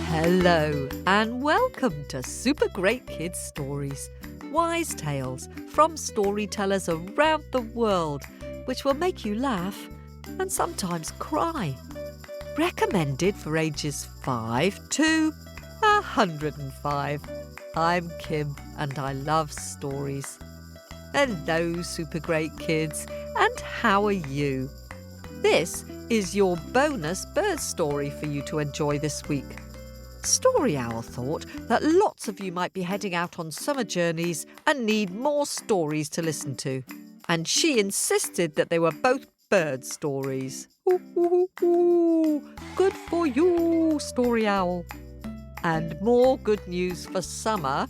Hello and welcome to Super Great Kids Stories, wise tales from storytellers around the world, which will make you laugh and sometimes cry. Recommended for ages 5 to 105. I'm Kim and I love stories. Hello, Super Great Kids, and how are you? This is your bonus bird story for you to enjoy this week. Story Owl thought that lots of you might be heading out on summer journeys and need more stories to listen to. And she insisted that they were both bird stories. Ooh, ooh, ooh. Good for you, Story Owl. And more good news for summer.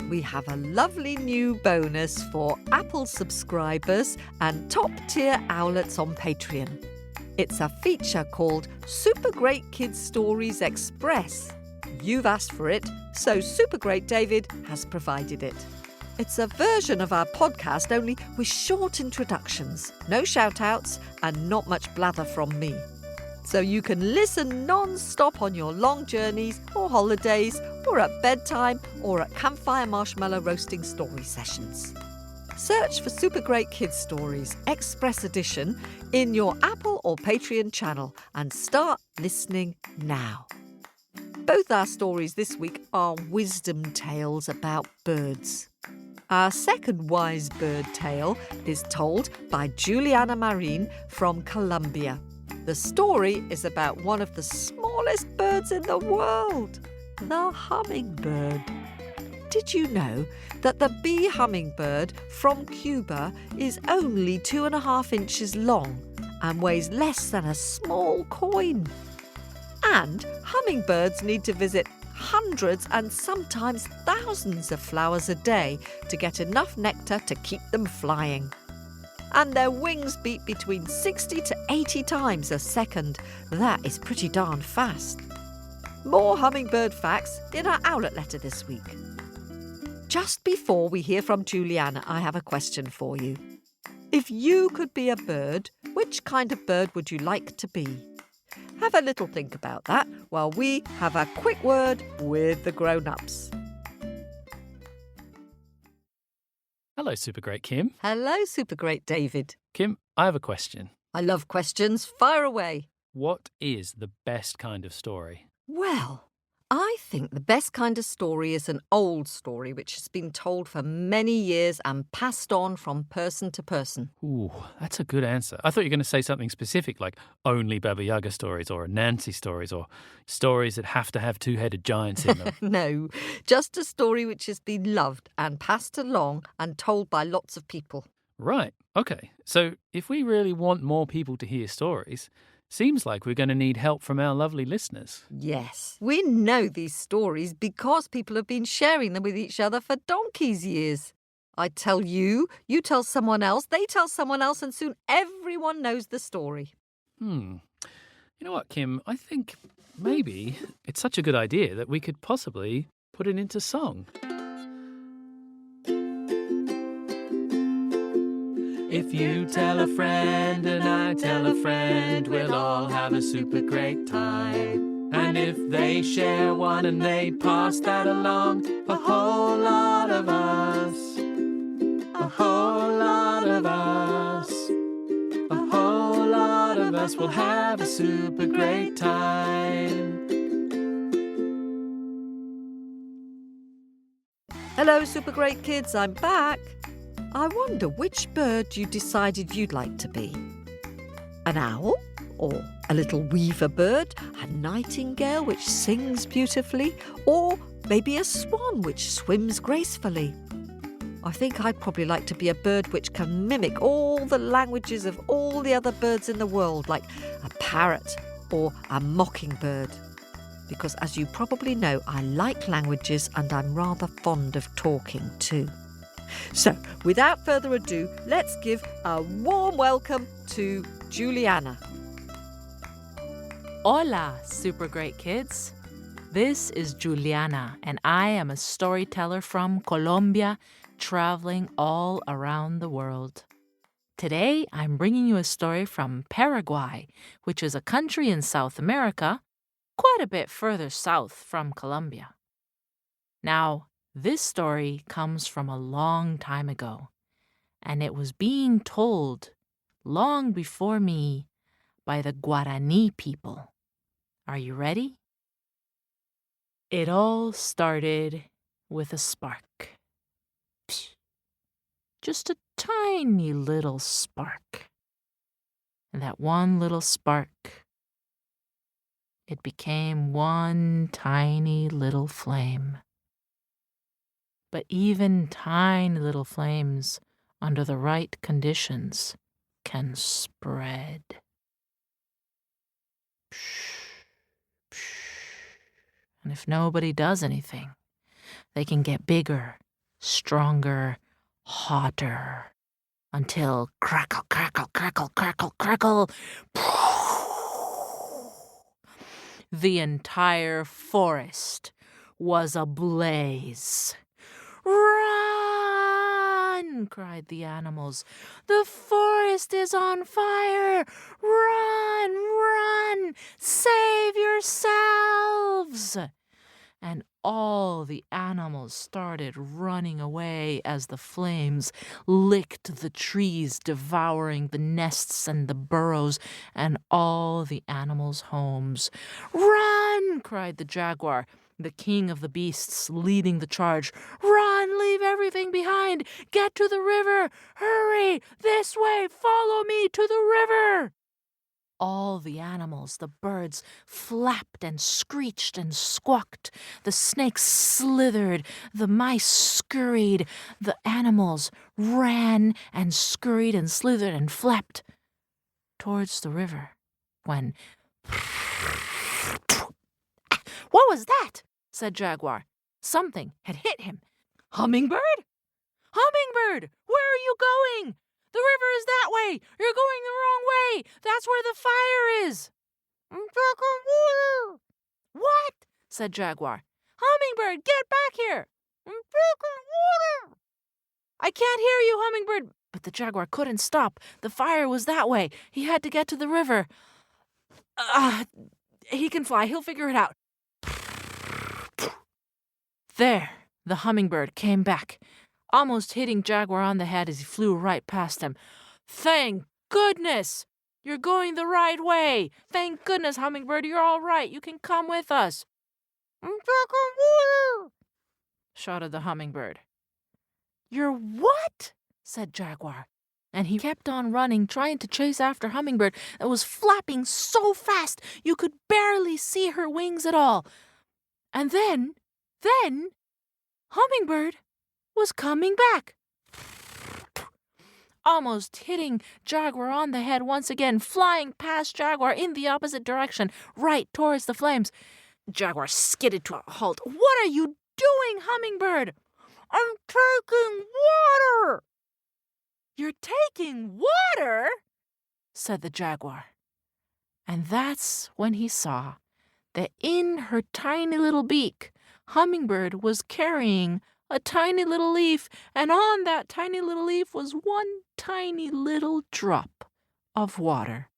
We have a lovely new bonus for Apple subscribers and top-tier owlets on Patreon. It's a feature called Super Great Kids Stories Express. You've asked for it, so Super Great David has provided it. It's a version of our podcast, only with short introductions, no shout-outs and not much blather from me. So you can listen non-stop on your long journeys or holidays or at bedtime or at campfire marshmallow roasting story sessions. Search for Super Great Kids Stories Express Edition in your Apple or Patreon channel and start listening now. Both our stories this week are wisdom tales about birds. Our second wise bird tale is told by Juliana Marin from Colombia. The story is about one of the smallest birds in the world, the hummingbird. Did you know that the bee hummingbird from Cuba is only 2.5 inches long and weighs less than a small coin? And hummingbirds need to visit hundreds and sometimes thousands of flowers a day to get enough nectar to keep them flying. And their wings beat between 60 to 80 times a second. That is pretty darn fast. More hummingbird facts in our owlet letter this week. Just before we hear from Juliana, I have a question for you. If you could be a bird, which kind of bird would you like to be? Have a little think about that while we have a quick word with the grown-ups. Hello, Super Great Kim. Hello, Super Great David. Kim, I have a question. I love questions. Fire away. What is the best kind of story? Well, I think the best kind of story is an old story which has been told for many years and passed on from person to person. Ooh, that's a good answer. I thought you were going to say something specific like only Baba Yaga stories or Nancy stories or stories that have to have two-headed giants in them. No, just a story which has been loved and passed along and told by lots of people. Right, okay. So if we really want more people to hear stories, seems like we're going to need help from our lovely listeners. Yes, we know these stories because people have been sharing them with each other for donkey's years. I tell you, you tell someone else, they tell someone else, and soon everyone knows the story. You know what, Kim? I think maybe it's such a good idea that we could possibly put it into song. If you tell a friend and I tell a friend, we'll all have a super great time. And if they share one and they pass that along, a whole lot of us, a whole lot of us, a whole lot of us will have a super great time. Hello, Super Great Kids, I'm back. I wonder which bird you decided you'd like to be. An owl? Or a little weaver bird? A nightingale which sings beautifully? Or maybe a swan which swims gracefully? I think I'd probably like to be a bird which can mimic all the languages of all the other birds in the world, like a parrot or a mockingbird. Because as you probably know, I like languages and I'm rather fond of talking too. So, without further ado, let's give a warm welcome to Juliana. Hola, Super Great Kids. This is Juliana, and I am a storyteller from Colombia, traveling all around the world. Today, I'm bringing you a story from Paraguay, which is a country in South America, quite a bit further south from Colombia. Now, this story comes from a long time ago, and it was being told long before me by the Guarani people. Are you ready? It all started with a spark. Psh, just a tiny little spark. And that one little spark, it became one tiny little flame. But even tiny little flames, under the right conditions, can spread. And if nobody does anything, they can get bigger, stronger, hotter, until crackle, crackle, crackle, crackle, crackle. The entire forest was ablaze. "Run!" cried the animals. "The forest is on fire! Run, run! Save yourselves!" And all the animals started running away as the flames licked the trees, devouring the nests and the burrows and all the animals' homes. "Run!" cried the jaguar, the king of the beasts, leading the charge. "Run! Leave everything behind! Get to the river! Hurry! This way! Follow me to the river!" All the animals, the birds, flapped and screeched and squawked. The snakes slithered, the mice scurried, the animals ran and scurried and slithered and flapped towards the river. When... "What was that?" said Jaguar. Something had hit him. "Hummingbird? Hummingbird, where are you going? The river is that way. You're going the wrong way. That's where the fire is." "I'm stuck in water." "What?" said Jaguar. "Hummingbird, get back here." "I'm stuck in water." "I can't hear you, Hummingbird." But the Jaguar couldn't stop. The fire was that way. He had to get to the river. He can fly. He'll figure it out. There, the Hummingbird came back, almost hitting Jaguar on the head as he flew right past him. "Thank goodness! You're going the right way! Thank goodness, Hummingbird, you're all right. You can come with us." "I'm stuck in water!" shouted the Hummingbird. "You're what?" said Jaguar. And he kept on running, trying to chase after Hummingbird that was flapping so fast you could barely see her wings at all. And then, Hummingbird was coming back, almost hitting Jaguar on the head once again, flying past Jaguar in the opposite direction, right towards the flames. Jaguar skidded to a halt. "What are you doing, Hummingbird?" "I'm taking water." "You're taking water?" said the Jaguar. And that's when he saw that in her tiny little beak, Hummingbird was carrying a tiny little leaf, and on that tiny little leaf was one tiny little drop of water.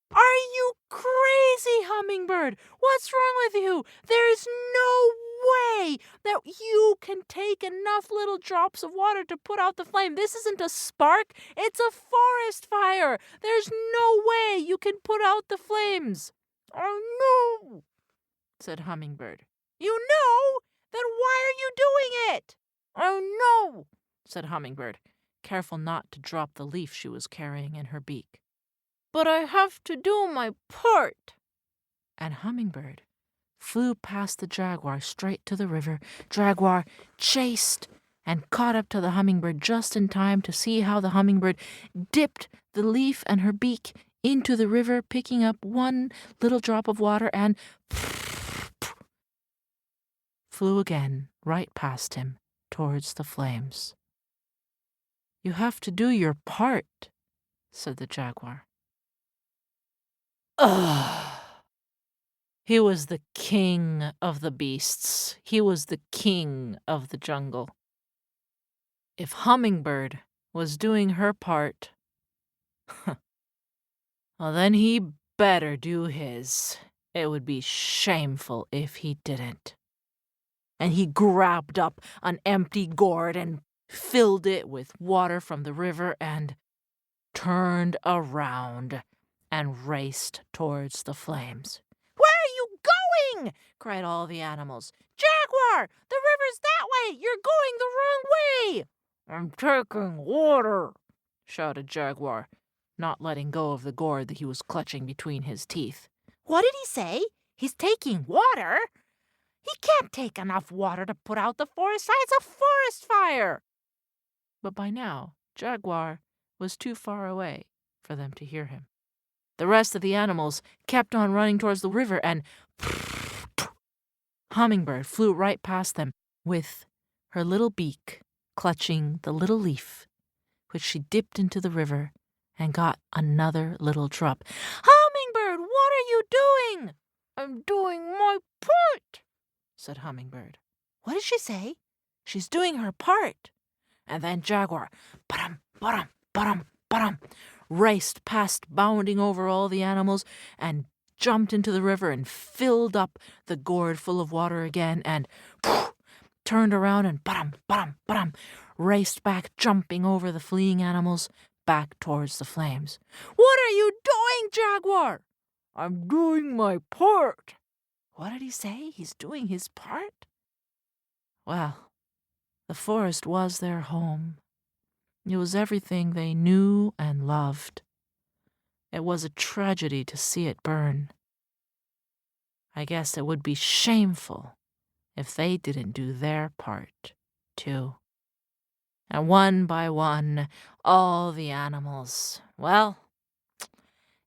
"Are you crazy, Hummingbird? What's wrong with you? There's no way that you can take enough little drops of water to put out the flame. This isn't a spark, it's a forest fire. There's no way you can put out the flames." "Oh, no," said Hummingbird. "You know? Then why are you doing it?" "Oh, no," said Hummingbird, careful not to drop the leaf she was carrying in her beak. "But I have to do my part." And Hummingbird flew past the Jaguar straight to the river. Jaguar chased and caught up to the Hummingbird just in time to see how the Hummingbird dipped the leaf and her beak into the river, picking up one little drop of water and flew again right past him towards the flames. "You have to do your part," said the Jaguar. "Ugh!" He was the king of the beasts. He was the king of the jungle. If Hummingbird was doing her part, well, then he better do his. It would be shameful if he didn't. And he grabbed up an empty gourd and filled it with water from the river and turned around and raced towards the flames. "Where are you going?" cried all the animals. "Jaguar, the river's that way. You're going the wrong way." "I'm taking water," shouted Jaguar, not letting go of the gourd that he was clutching between his teeth. "What did he say? He's taking water? He can't take enough water to put out the forest fire. It's a forest fire." But by now, Jaguar was too far away for them to hear him. The rest of the animals kept on running towards the river, and Hummingbird flew right past them with her little beak clutching the little leaf, which she dipped into the river and got another little drop. "Hummingbird, what are you doing?" "I'm doing my part," said Hummingbird. "What did she say?" "She's doing her part." And then Jaguar, ba-dum, ba-dum, ba-dum, ba-dum, raced past, bounding over all the animals, and jumped into the river and filled up the gourd full of water again, and turned around and ba-dum, ba-dum, ba-dum, raced back, jumping over the fleeing animals, back towards the flames. "What are you doing, Jaguar?" "I'm doing my part." What did he say? He's doing his part? Well, the forest was their home. It was everything they knew and loved. It was a tragedy to see it burn. I guess it would be shameful if they didn't do their part, too. And one by one, all the animals, well,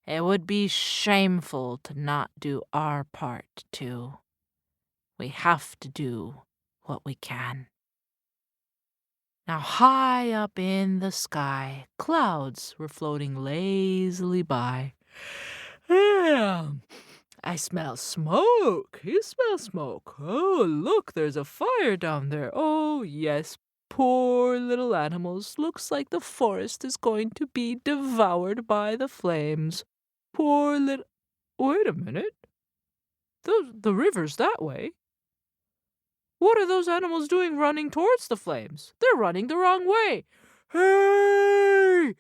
it would be shameful to not do our part, too. We have to do what we can. Now, high up in the sky, clouds were floating lazily by. "I smell smoke. You smell smoke. Oh, look, there's a fire down there. Oh, yes, poor little animals. Looks like the forest is going to be devoured by the flames. Poor little... Wait a minute. The river's that way. What are those animals doing running towards the flames? They're running the wrong way." "Hey!"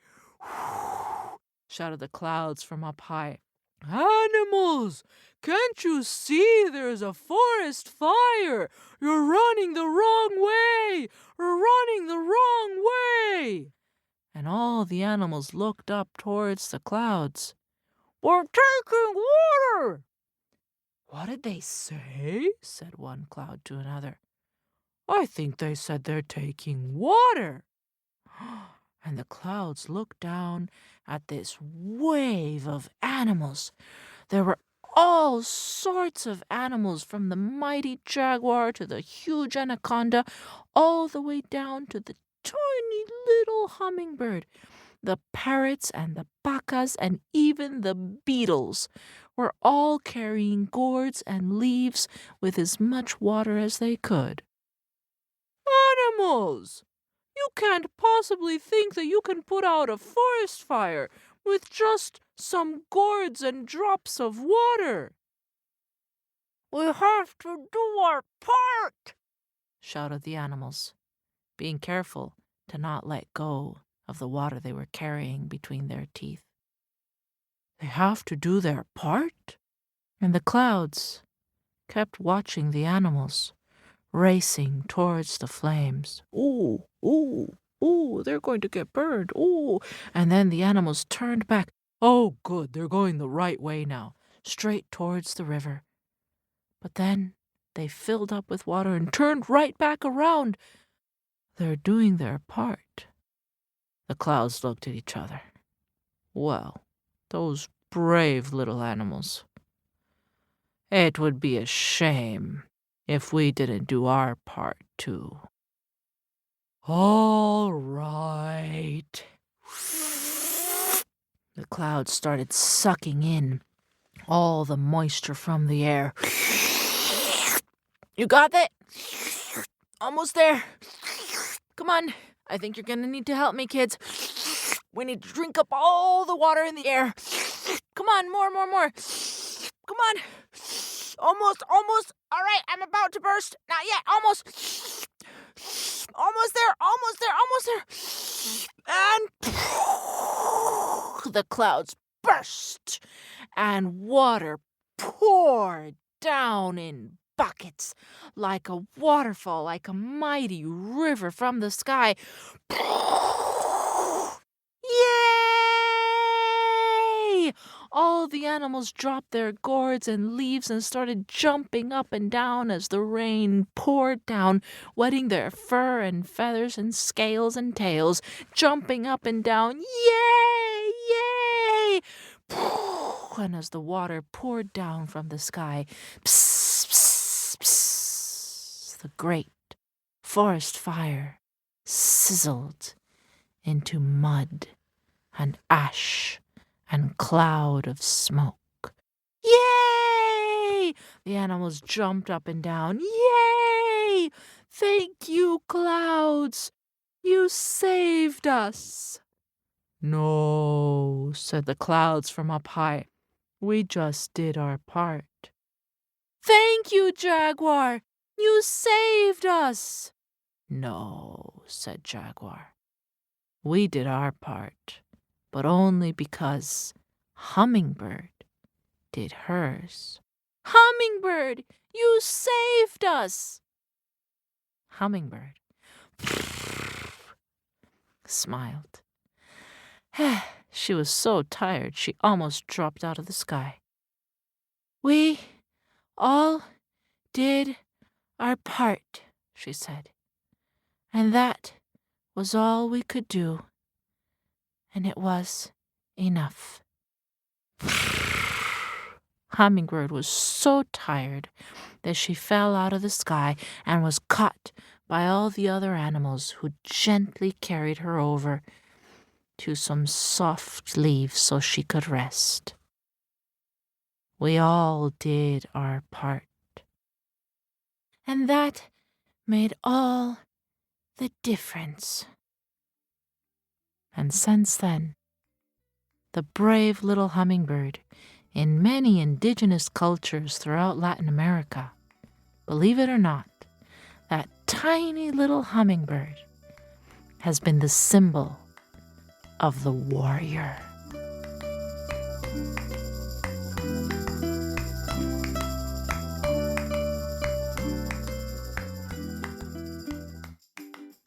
shouted the clouds from up high. "Animals! Can't you see there's a forest fire? You're running the wrong way! You're running the wrong way!" And all the animals looked up towards the clouds. "We're taking water!" "What did they say?" said one cloud to another. "I think they said they're taking water." And the clouds looked down at this wave of animals. There were all sorts of animals, from the mighty jaguar to the huge anaconda, all the way down to the tiny little hummingbird. The parrots and the pacas and even the beetles were all carrying gourds and leaves with as much water as they could. "Animals! You can't possibly think that you can put out a forest fire with just some gourds and drops of water." "We have to do our part," shouted the animals, being careful to not let go of the water they were carrying between their teeth. They have to do their part? And the clouds kept watching the animals racing towards the flames. "Ooh, ooh, ooh, they're going to get burned. Ooh." And then the animals turned back. "Oh, good, they're going the right way now, straight towards the river." But then they filled up with water and turned right back around. They're doing their part. The clouds looked at each other. Well, those brave little animals. It would be a shame if we didn't do our part, too. All right. The clouds started sucking in all the moisture from the air. You got that? Almost there. Come on. I think you're going to need to help me, kids. We need to drink up all the water in the air. Come on, more. Come on. Almost. All right, I'm about to burst. Not yet. Almost. Almost there. And the clouds burst and water poured down in buckets like a waterfall, like a mighty river from the sky. Yay! All the animals dropped their gourds and leaves and started jumping up and down as the rain poured down, wetting their fur and feathers and scales and tails, jumping up and down. Yay! Yay! And as the water poured down from the sky, psst, psst, psst, the great forest fire sizzled into mud and ash and cloud of smoke. Yay! The animals jumped up and down. Yay! Thank you, clouds. You saved us. No, said the clouds from up high. We just did our part. Thank you, Jaguar. You saved us. No, said Jaguar. We did our part, but only because Hummingbird did hers. Hummingbird, you saved us. Hummingbird smiled. She was so tired she almost dropped out of the sky. We all did our part, she said, and that was all we could do, and it was enough. Hummingbird was so tired that she fell out of the sky and was caught by all the other animals, who gently carried her over to some soft leaves so she could rest. We all did our part, and that made all the difference. And since then, the brave little hummingbird in many indigenous cultures throughout Latin America, believe it or not, that tiny little hummingbird has been the symbol of the warrior.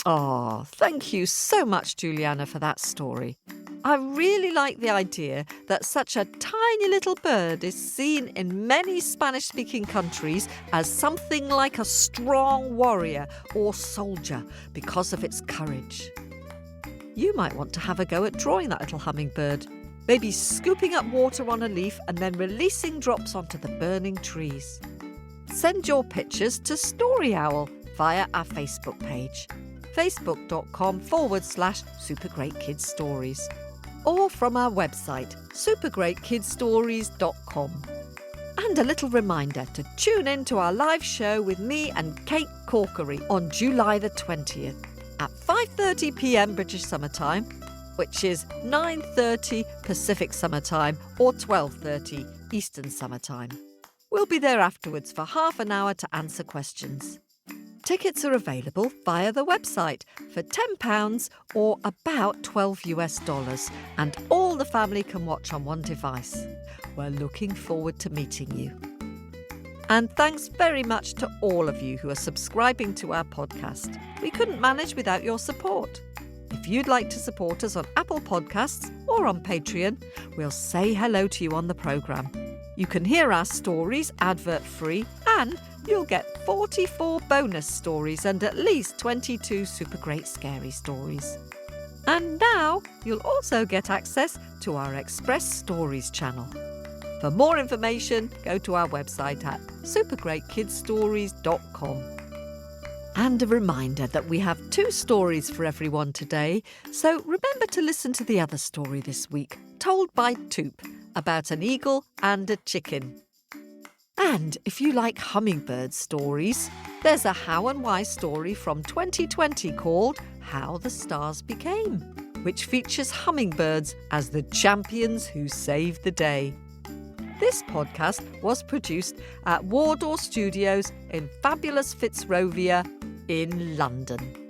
Oh, thank you so much, Juliana, for that story. I really like the idea that such a tiny little bird is seen in many Spanish-speaking countries as something like a strong warrior or soldier because of its courage. You might want to have a go at drawing that little hummingbird, maybe scooping up water on a leaf and then releasing drops onto the burning trees. Send your pictures to Story Owl via our Facebook page, facebook.com/supergreatkidsstories, or from our website, supergreatkidsstories.com. And a little reminder to tune in to our live show with me and Kate Corkery on July the 20th at 5:30 p.m. British Summer Time, which is 9:30 Pacific Summer Time or 12:30 Eastern Summer Time. We'll be there afterwards for half an hour to answer questions. Tickets are available via the website for £10 or about $12 and all the family can watch on one device. We're looking forward to meeting you. And thanks very much to all of you who are subscribing to our podcast. We couldn't manage without your support. If you'd like to support us on Apple Podcasts or on Patreon, we'll say hello to you on the programme. You can hear our stories advert-free and you'll get 44 bonus stories and at least 22 super great scary stories. And now you'll also get access to our Express Stories channel. For more information, go to our website at supergreatkidsstories.com. And a reminder that we have 2 stories for everyone today, so remember to listen to the other story this week, told by Toop, about an eagle and a chicken. And if you like hummingbird stories, there's a How and Why story from 2020 called How the Stars Became, which features hummingbirds as the champions who saved the day. This podcast was produced at Wardour Studios in fabulous Fitzrovia in London.